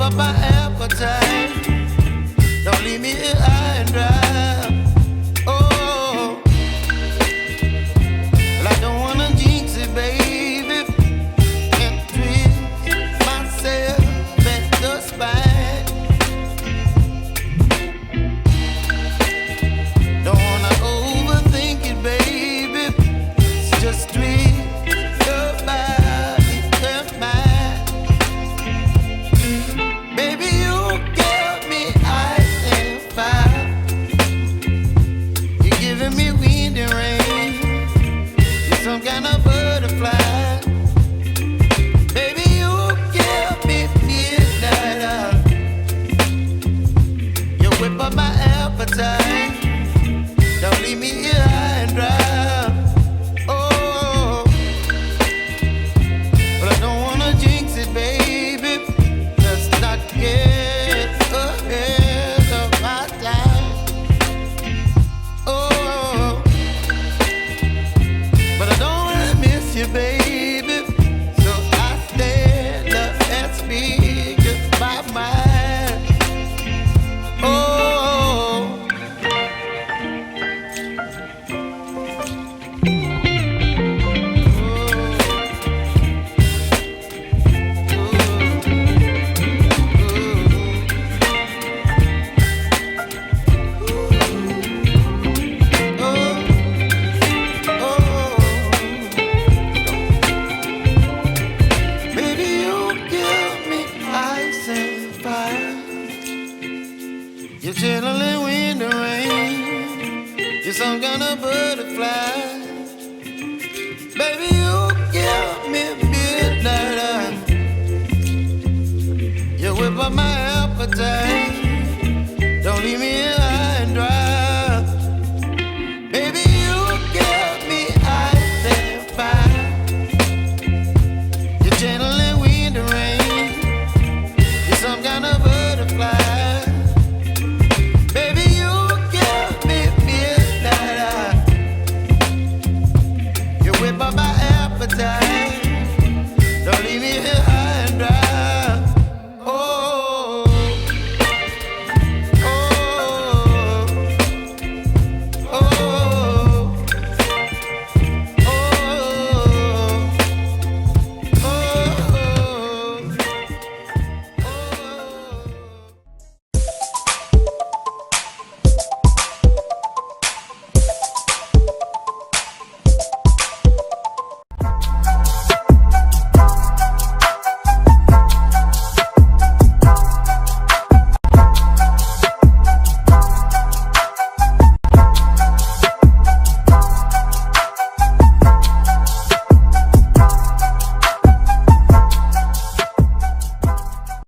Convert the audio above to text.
up my appetite. Don't leave me here high and dry. Oh, well, I don't wanna jinx it, baby, and twist myself at the spine. Don't wanna overthink it, baby. It's just twist your body and mine. Baby, you give me ice and fire. You're giving me wind and rain. You're some kind of butterfly. Baby, you give me midnight. You whip up my appetite. Don't leave me here high and dry. Oh, but I don't wanna jinx it, baby. Let's not get ahead of my time. Oh, but I don't wanna miss you, baby. So I stand up and speak my mind. Oh. Baby, you give me ice and fire. You're chilling wind and rain. You're some kind of butterfly. Baby, you give me midnight. You whip up my appetite.